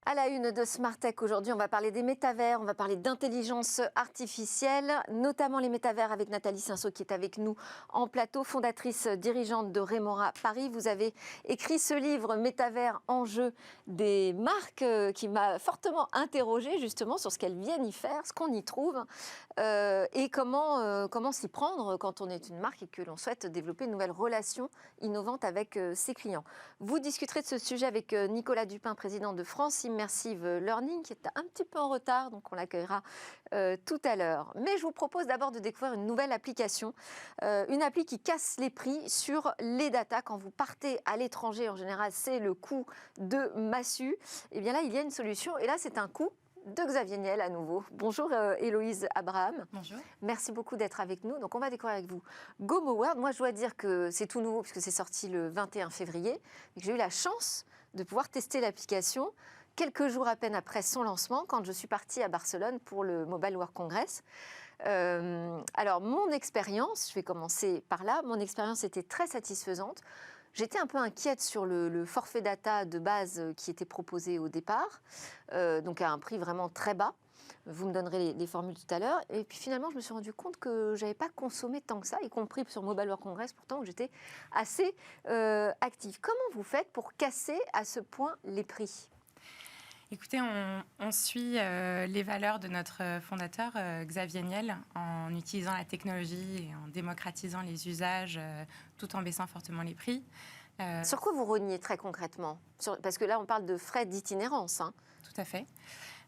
À la une de Smart Tech aujourd'hui, on va parler des métavers, on va parler d'intelligence artificielle, notamment les métavers avec Nathalie Cinceau qui est avec nous en plateau, fondatrice dirigeante de Remora Paris. Vous avez écrit ce livre Métavers, enjeux des marques qui m'a fortement interrogée justement sur ce qu'elles viennent y faire, ce qu'on y trouve et comment s'y prendre quand on est une marque et que l'on souhaite développer une nouvelle relation innovante avec ses clients. Vous discuterez de ce sujet avec Nicolas Dupin, président de France Immersive Learning, qui est un petit peu en retard, donc on l'accueillera tout à l'heure. Mais je vous propose d'abord de découvrir une nouvelle application, une appli qui casse les prix sur les datas. Quand vous partez à l'étranger, en général, c'est le coût de massue. Et bien là, il y a une solution, et là, c'est un coût de Xavier Niel à nouveau. Bonjour Héloïse Abraham. Bonjour. Merci beaucoup d'être avec nous. Donc on va découvrir avec vous GoMoWorld. Moi je dois dire que c'est tout nouveau puisque c'est sorti le 21 février. Et que j'ai eu la chance de pouvoir tester l'application quelques jours à peine après son lancement quand je suis partie à Barcelone pour le Mobile World Congress. Alors mon expérience, je vais commencer par là, mon expérience était très satisfaisante. J'étais un peu inquiète sur le forfait data de base qui était proposé au départ, donc à un prix vraiment très bas. Vous me donnerez les formules tout à l'heure. Et puis finalement, je me suis rendu compte que je n'avais pas consommé tant que ça, y compris sur Mobile World Congress, pourtant où j'étais assez active. Comment vous faites pour casser à ce point les prix ? Écoutez, on suit les valeurs de notre fondateur, Xavier Niel, en utilisant la technologie et en démocratisant les usages, tout en baissant fortement les prix. Sur quoi vous reniez très concrètement ? Parce que là, on parle de frais d'itinérance. Hein. Tout à fait.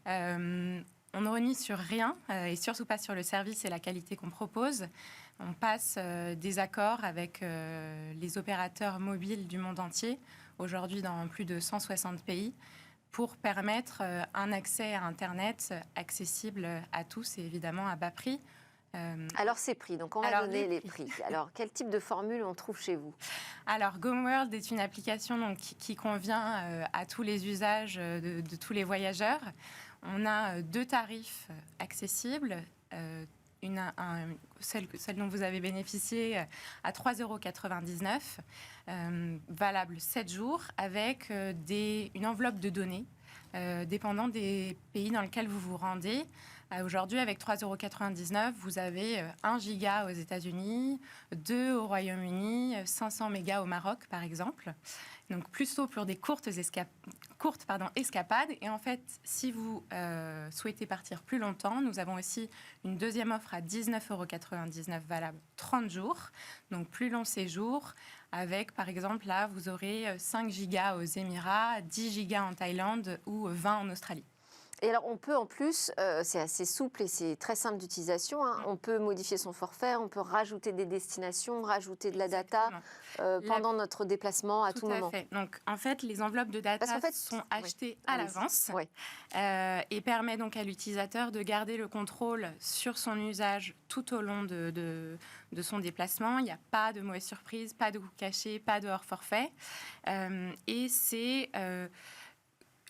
On ne renie sur rien, et surtout pas sur le service et la qualité qu'on propose. On passe des accords avec les opérateurs mobiles du monde entier, aujourd'hui dans plus de 160 pays, pour permettre un accès à Internet accessible à tous et évidemment à bas prix. Alors ces prix, donc on va donner les prix. Alors quel type de formule on trouve chez vous ? Alors GoMoWorld est une application donc, qui convient à tous les usages de tous les voyageurs. On a deux tarifs accessibles. Celle dont vous avez bénéficié à 3,99 €, valable 7 jours, avec une enveloppe de données dépendant des pays dans lesquels vous vous rendez. Aujourd'hui, avec 3,99 €, vous avez 1 giga aux États-Unis, 2 au Royaume-Uni, 500 mégas au Maroc, par exemple. Donc, plutôt pour des courtes escapades. Et en fait, si vous souhaitez partir plus longtemps, nous avons aussi une deuxième offre à 19,99 € valable 30 jours. Donc, plus long séjour. Avec, par exemple, là, vous aurez 5 gigas aux Émirats, 10 gigas en Thaïlande ou 20 en Australie. Et alors, on peut en plus, c'est assez souple et c'est très simple d'utilisation, hein, on peut modifier son forfait, on peut rajouter des destinations, rajouter de la data pendant notre déplacement à tout moment. Tout à fait. Donc, en fait, les enveloppes de data sont achetées à l'avance et permet donc à l'utilisateur de garder le contrôle sur son usage tout au long de son déplacement. Il n'y a pas de mauvaise surprise, pas de coûts cachés, pas de hors forfait. Et c'est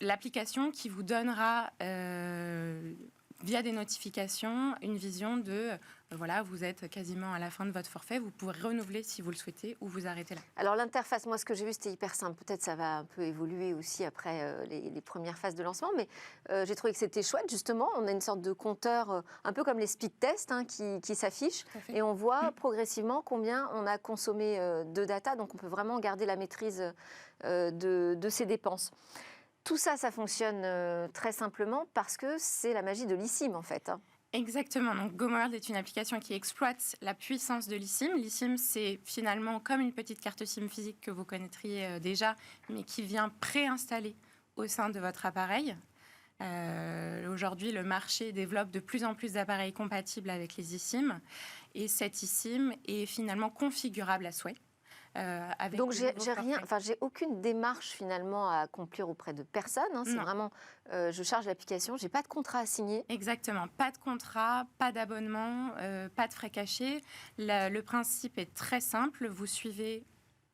l'application qui vous donnera, via des notifications, une vision de, voilà, vous êtes quasiment à la fin de votre forfait, vous pouvez renouveler si vous le souhaitez ou vous arrêter là. Alors l'interface, moi ce que j'ai vu, c'était hyper simple. Peut-être ça va un peu évoluer aussi après les premières phases de lancement, mais j'ai trouvé que c'était chouette, justement. On a une sorte de compteur, un peu comme les speed tests hein, qui s'affichent, et on voit progressivement combien on a consommé de data, donc on peut vraiment garder la maîtrise de ses dépenses. Tout ça, ça fonctionne très simplement parce que c'est la magie de l'eSIM, en fait. Exactement. Donc, GoMoWorld est une application qui exploite la puissance de l'eSIM. l'eSIM, c'est finalement comme une petite carte SIM physique que vous connaîtriez déjà, mais qui vient préinstaller au sein de votre appareil. Aujourd'hui, le marché développe de plus en plus d'appareils compatibles avec les eSIM. Et cette eSIM est finalement configurable à souhait. Donc j'ai aucune démarche finalement à accomplir auprès de personne. Hein, c'est vraiment, je charge l'application, j'ai pas de contrat à signer. Exactement, pas de contrat, pas d'abonnement, pas de frais cachés. Le principe est très simple. Vous suivez,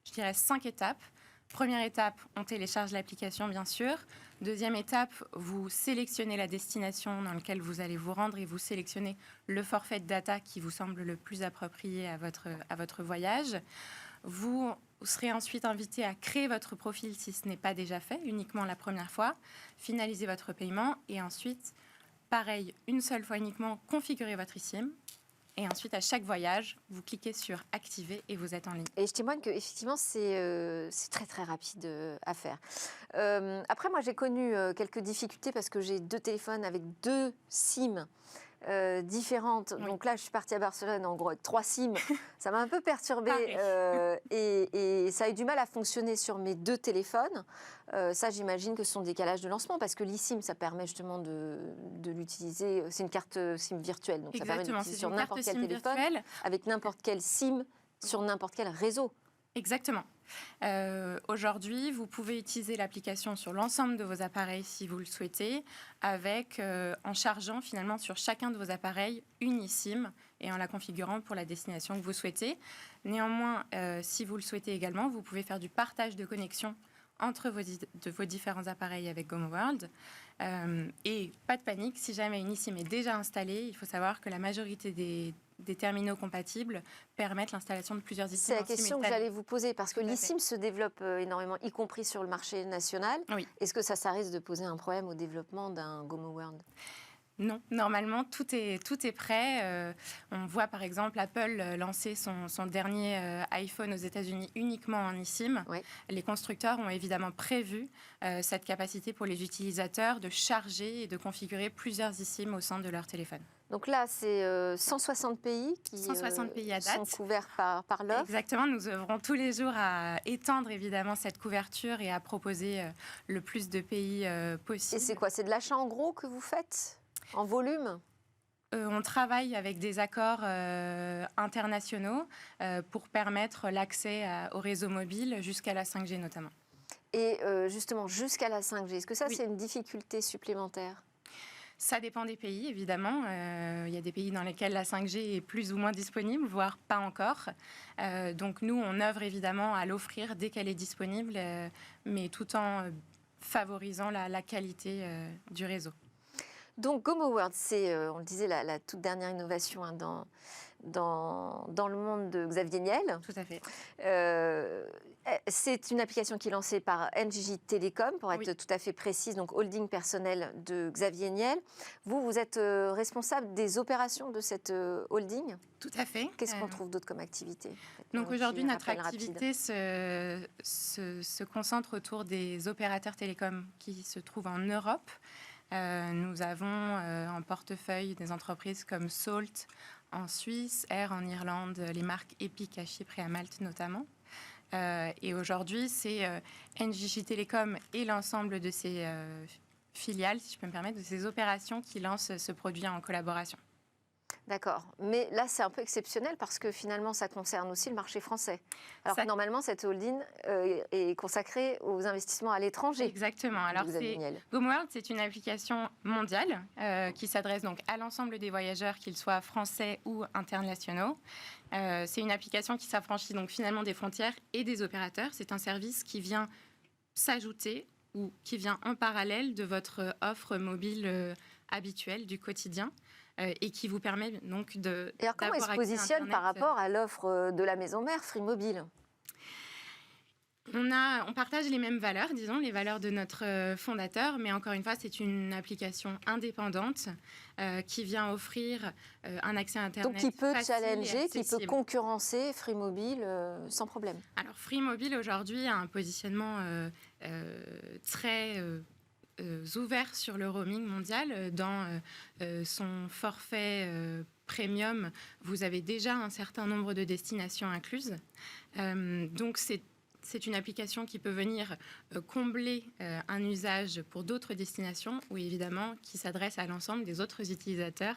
je dirais, 5 étapes. Première étape, on télécharge l'application, bien sûr. Deuxième étape, vous sélectionnez la destination dans laquelle vous allez vous rendre et vous sélectionnez le forfait de data qui vous semble le plus approprié à votre voyage. Vous Vous serez ensuite invité à créer votre profil si ce n'est pas déjà fait, uniquement la première fois, finaliser votre paiement et ensuite, pareil, une seule fois uniquement, configurer votre eSIM. Et ensuite, à chaque voyage, vous cliquez sur « Activer » et vous êtes en ligne. Et je témoigne qu'effectivement, c'est très, très rapide à faire. Après, moi, j'ai connu quelques difficultés parce que j'ai 2 téléphones avec 2 SIM différentes. Oui. Donc là, je suis partie à Barcelone, en gros, avec 3 SIM. Ça m'a un peu perturbée et ça a eu du mal à fonctionner sur mes 2 téléphones. Ça, j'imagine que ce sont des décalages de lancement parce que l'eSIM, ça permet justement de l'utiliser. C'est une carte SIM virtuelle, donc ça permet de l'utiliser sur n'importe quel téléphone, virtuelle. avec n'importe quel SIM, sur n'importe quel réseau. Exactement. Aujourd'hui, vous pouvez utiliser l'application sur l'ensemble de vos appareils si vous le souhaitez, avec, en chargeant finalement sur chacun de vos appareils une eSIM et en la configurant pour la destination que vous souhaitez. Néanmoins, si vous le souhaitez également, vous pouvez faire du partage de connexion entre vos différents appareils avec GoMoWorld. Et pas de panique, si jamais une eSIM est déjà installée, il faut savoir que la majorité des terminaux compatibles permettent l'installation de plusieurs eSIM. C'est la question que j'allais vous poser, parce que l'eSIM se développe énormément, y compris sur le marché national. Oui. Est-ce que ça risque de poser un problème au développement d'un GoMoWorld ? Non, normalement, tout est prêt. On voit par exemple Apple lancer son dernier iPhone aux États-Unis uniquement en eSIM. Oui. Les constructeurs ont évidemment prévu cette capacité pour les utilisateurs de charger et de configurer plusieurs eSIM au sein de leur téléphone. Donc là, c'est 160 pays qui 160 pays à date. sont couverts par l'offre. Exactement, nous œuvrons tous les jours à étendre évidemment cette couverture et à proposer le plus de pays possible. Et c'est quoi ? C'est de l'achat en gros que vous faites ? En volume ? On travaille avec des accords internationaux pour permettre l'accès au réseau mobile jusqu'à la 5G notamment. Et justement, jusqu'à la 5G, est-ce que ça, oui. c'est une difficulté supplémentaire ? Ça dépend des pays, évidemment. Il y a des pays dans lesquels la 5G est plus ou moins disponible, voire pas encore. Donc nous, on œuvre évidemment à l'offrir dès qu'elle est disponible, mais tout en favorisant la qualité du réseau. Donc GoMoWorld, c'est, on le disait, la toute dernière innovation dans le monde de Xavier Niel. Tout à fait. C'est une application qui est lancée par NJJ Telecom, pour être tout à fait précise, donc holding personnel de Xavier Niel. Vous êtes responsable des opérations de cette holding ? Tout à fait. Qu'est-ce qu'on trouve d'autre comme activité ? Donc aujourd'hui, notre activité se concentre autour des opérateurs télécoms qui se trouvent en Europe. Nous avons en portefeuille des entreprises comme Salt en Suisse, Air en Irlande, les marques Epic à Chypre et à Malte notamment. Et aujourd'hui, c'est NJJ Telecom et l'ensemble de ses filiales, si je peux me permettre, de ces opérations qui lancent ce produit en collaboration. D'accord. Mais là, c'est un peu exceptionnel parce que finalement, ça concerne aussi le marché français. Alors que normalement, cette holding est consacrée aux investissements à l'étranger. Exactement. Alors, GoMoWorld, c'est une application mondiale qui s'adresse donc à l'ensemble des voyageurs, qu'ils soient français ou internationaux. C'est une application qui s'affranchit donc finalement des frontières et des opérateurs. C'est un service qui vient s'ajouter ou qui vient en parallèle de votre offre mobile habituelle du quotidien. Et qui vous permet donc de. Et alors comment il se positionne par rapport à l'offre de la maison mère Free Mobile ? On partage les mêmes valeurs, disons, les valeurs de notre fondateur, mais encore une fois, c'est une application indépendante qui vient offrir un accès à Internet. Donc qui peut challenger, qui peut concurrencer Free Mobile sans problème. Alors Free Mobile aujourd'hui a un positionnement très ouvert sur le roaming mondial. Dans son forfait premium, vous avez déjà un certain nombre de destinations incluses. Donc c'est une application qui peut venir combler un usage pour d'autres destinations ou évidemment qui s'adresse à l'ensemble des autres utilisateurs,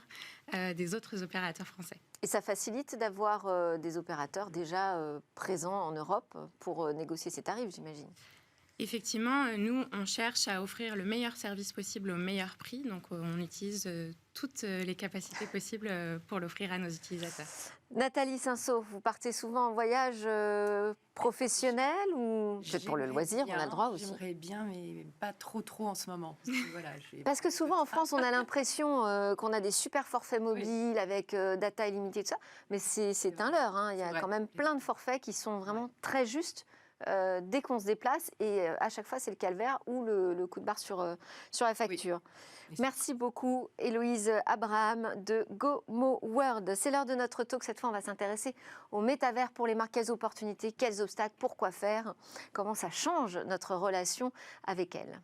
des autres opérateurs français. Et ça facilite d'avoir des opérateurs déjà présents en Europe pour négocier ces tarifs, j'imagine. Effectivement, nous, on cherche à offrir le meilleur service possible au meilleur prix. Donc, on utilise toutes les capacités possibles pour l'offrir à nos utilisateurs. Nathalie Cinsault, vous partez souvent en voyage professionnel ou peut-être pour le loisir, on a le droit aussi? J'aimerais bien, mais pas trop en ce moment. Parce que, voilà, Parce que souvent en France, on a l'impression qu'on a des super forfaits mobiles avec data illimitée, tout ça. Mais c'est un leurre, hein. Il y a quand même plein de forfaits qui sont vraiment très justes dès qu'on se déplace. Et à chaque fois, c'est le calvaire ou le coup de barre sur la facture. Oui. Merci beaucoup, Héloïse Abraham de Gomo World. C'est l'heure de notre talk. Cette fois, on va s'intéresser au métavers pour les marques. Quelles opportunités, quels obstacles, pourquoi faire, comment ça change notre relation avec elles.